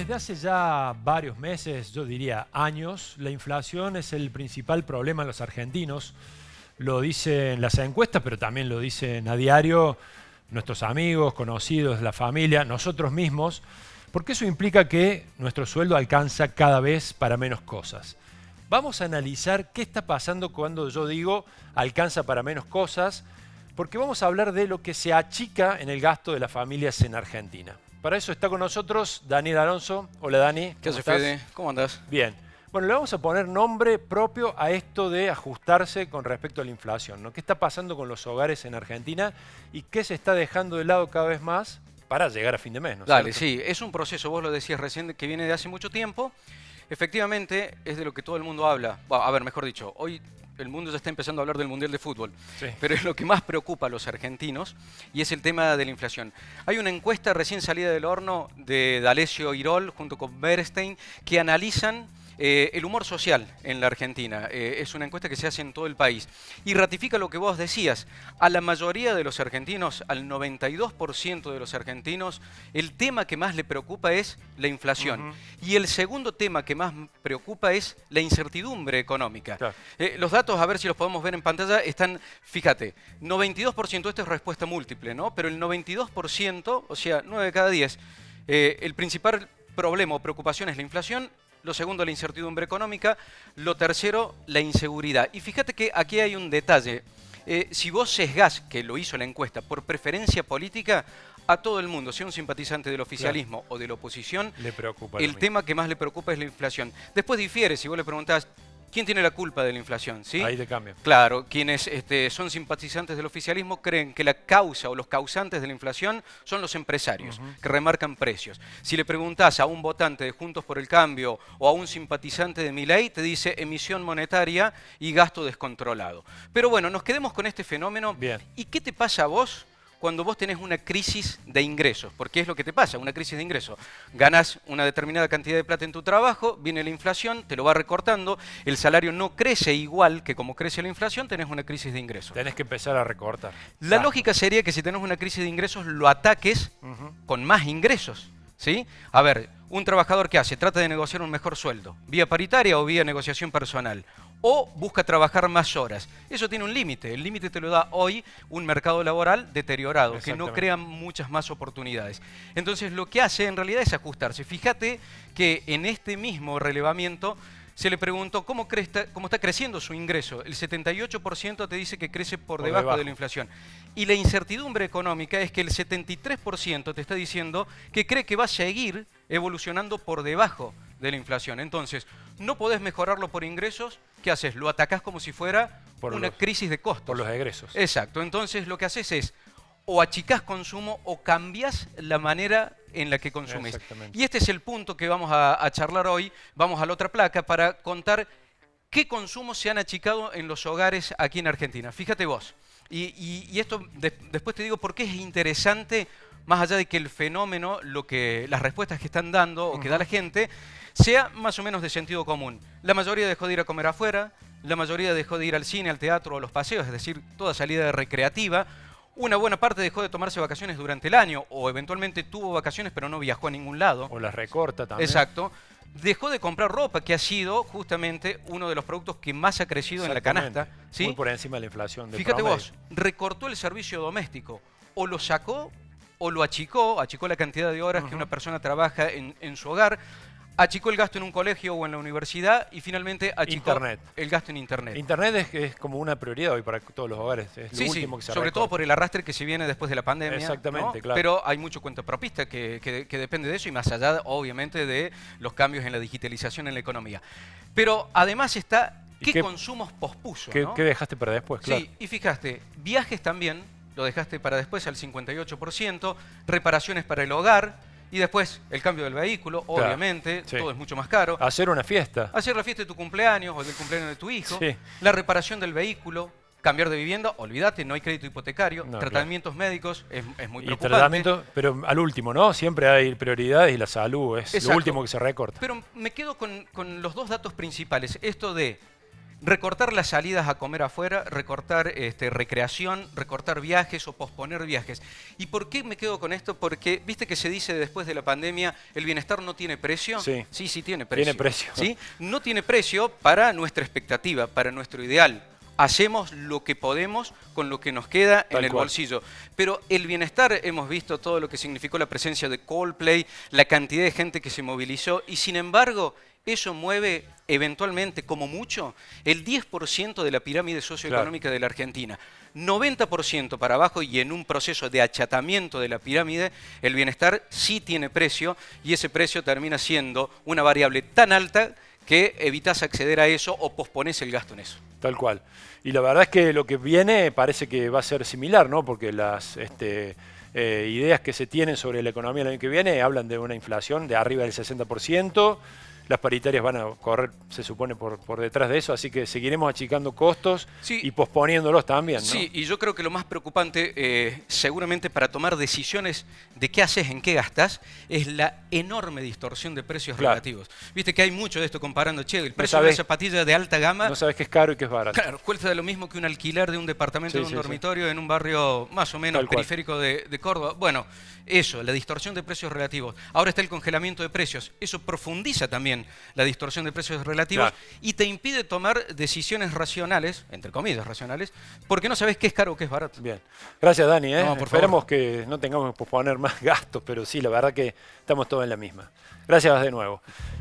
Desde hace ya varios meses, yo diría años, la inflación es el principal problema en los argentinos. Lo dicen las encuestas, pero también lo dicen a diario nuestros amigos, conocidos, la familia, nosotros mismos, porque eso implica que nuestro sueldo alcanza cada vez para menos cosas. Vamos a analizar qué está pasando cuando yo digo alcanza para menos cosas, porque vamos a hablar de lo que se achica en el gasto de las familias en Argentina. Para eso está con nosotros Daniel Alonso. Hola Dani. ¿Qué haces, Fede? ¿Cómo andás? Bien. Bueno, le vamos a poner nombre propio a esto de ajustarse con respecto a la inflación, ¿no? ¿Qué está pasando con los hogares en Argentina y qué se está dejando de lado cada vez más para llegar a fin de mes, ¿no es Dale, cierto? sí, es un proceso, vos lo decías recién, que viene de hace mucho tiempo. Efectivamente, es de lo que todo el mundo habla. Bueno, a ver, mejor dicho, hoy el mundo ya está empezando a hablar del Mundial de Fútbol, Sí. pero es lo que más preocupa a los argentinos y es el tema de la inflación. Hay una encuesta recién salida del horno de D'Alessio Irol junto con Bernstein que analizan el humor social en la Argentina. Es una encuesta que se hace en todo el país y ratifica lo que vos decías. A la mayoría de los argentinos, al 92% de los argentinos, el tema que más le preocupa es la inflación. Y el segundo tema que más preocupa es la incertidumbre económica. Claro. Los datos, a ver si los podemos ver en pantalla, están, fíjate, 92%, esto es respuesta múltiple, ¿no? Pero el 92%, o sea, 9 de cada 10, el principal problema o preocupación es la inflación. Lo segundo, la incertidumbre económica. Lo tercero, la inseguridad. Y fíjate que aquí hay un detalle. Si vos sesgás, que lo hizo la encuesta, por preferencia política, a todo el mundo, sea un simpatizante del oficialismo o de la oposición, Le preocupa el tema que más le preocupa es la inflación. Después difiere, si vos le preguntás, ¿quién tiene la culpa de la inflación? ¿Sí? Ahí te cambia. Claro, quienes son simpatizantes del oficialismo creen que la causa o los causantes de la inflación son los empresarios, que remarcan precios. Si le preguntás a un votante de Juntos por el Cambio o a un simpatizante de Milei, te dice emisión monetaria y gasto descontrolado. Pero bueno, nos quedemos con este fenómeno. Bien. ¿Y qué te pasa a vos cuando vos tenés una crisis de ingresos? Porque es lo que te pasa, una crisis de ingresos. Ganás una determinada cantidad de plata en tu trabajo, viene la inflación, te lo va recortando, el salario no crece igual que como crece la inflación, tenés una crisis de ingresos. Tenés que empezar a recortar. La lógica sería que si tenés una crisis de ingresos, lo ataques con más ingresos, ¿sí? A ver, un trabajador, ¿qué hace? Trata de negociar un mejor sueldo, vía paritaria o vía negociación personal. O busca trabajar más horas. Eso tiene un límite. El límite te lo da hoy un mercado laboral deteriorado, que no crea muchas más oportunidades. Entonces lo que hace en realidad es ajustarse. Fíjate que en este mismo relevamiento se le preguntó cómo está creciendo su ingreso. El 78% te dice que crece por debajo de la inflación. Y la incertidumbre económica es que el 73% te está diciendo que cree que va a seguir evolucionando por debajo de la inflación. Entonces, no podés mejorarlo por ingresos, ¿qué haces? Lo atacás como si fuera una crisis de costos. Por los egresos. Exacto. Entonces, lo que haces es o achicás consumo o cambiás la manera en la que consumes. Y este es el punto que vamos a charlar hoy. Vamos a la otra placa para contar qué consumos se han achicado en los hogares aquí en Argentina. Fíjate vos. Y esto después te digo por qué es interesante, más allá de que el fenómeno, las respuestas que están dando o que da la gente, sea más o menos de sentido común. La mayoría dejó de ir a comer afuera, la mayoría dejó de ir al cine, al teatro o a los paseos, es decir, toda salida recreativa. Una buena parte dejó de tomarse vacaciones durante el año o eventualmente tuvo vacaciones pero no viajó a ningún lado. O las recorta también. Exacto. Dejó de comprar ropa, que ha sido justamente uno de los productos que más ha crecido en la canasta. ¿Sí? Muy por encima de la inflación. Fíjate vos, recortó el servicio doméstico. O lo sacó o lo achicó la cantidad de horas que una persona trabaja en su hogar. Achicó el gasto en un colegio o en la universidad y finalmente achicó el gasto en Internet. Internet es como una prioridad hoy para todos los hogares. Es lo último que se sobre todo por el arrastre que se viene después de la pandemia. Exactamente, ¿no? claro. Pero hay mucho cuentapropista que depende de eso y más allá, obviamente, de los cambios en la digitalización en la economía. Pero además está qué consumos pospuso. ¿No? ¿Qué dejaste para después? Claro. Sí, y fijaste, viajes también lo dejaste para después al 58%, reparaciones para el hogar. Y después el cambio del vehículo, obviamente, todo es mucho más caro. Hacer una fiesta. Hacer la fiesta de tu cumpleaños o del cumpleaños de tu hijo. Sí. La reparación del vehículo, cambiar de vivienda, olvídate, no hay crédito hipotecario. Tratamientos médicos, es muy preocupante. Y tratamiento, pero al último, ¿no? Siempre hay prioridades y la salud es lo último que se recorta. Pero me quedo con los dos datos principales. Esto de recortar las salidas a comer afuera, recortar recreación, recortar viajes o posponer viajes. ¿Y por qué me quedo con esto? Porque, viste que se dice después de la pandemia, el bienestar no tiene precio. Sí, Sí tiene precio. Tiene precio. ¿Sí? No tiene precio para nuestra expectativa, para nuestro ideal. Hacemos lo que podemos con lo que nos queda en el bolsillo. Pero el bienestar, hemos visto todo lo que significó la presencia de Coldplay, la cantidad de gente que se movilizó, y sin embargo, eso mueve eventualmente, como mucho, el 10% de la pirámide socioeconómica de la Argentina. 90% para abajo, y en un proceso de achatamiento de la pirámide, el bienestar sí tiene precio, y ese precio termina siendo una variable tan alta que evitas acceder a eso o pospones el gasto en eso. Tal cual. Y la verdad es que lo que viene parece que va a ser similar, ¿no? Porque las ideas que se tienen sobre la economía el año que viene hablan de una inflación de arriba del 60%. Las paritarias van a correr, se supone, por detrás de eso, así que seguiremos achicando costos y posponiéndolos también, ¿no? Sí, y yo creo que lo más preocupante, seguramente para tomar decisiones de qué haces, en qué gastas, es la enorme distorsión de precios relativos. Viste que hay mucho de esto comparando, che, el precio de una zapatilla de alta gama... No sabes qué es caro y qué es barato. Claro, cuesta lo mismo que un alquiler de un departamento de un dormitorio en un barrio más o menos periférico de Córdoba. Bueno, eso, la distorsión de precios relativos. Ahora está el congelamiento de precios. Eso profundiza también la distorsión de precios relativos y te impide tomar decisiones racionales, entre comillas racionales, porque no sabes qué es caro o qué es barato. Bien. Gracias, Dani. No, Esperemos que no tengamos que posponer más gastos, pero sí, la verdad que estamos todos en la misma. Gracias de nuevo.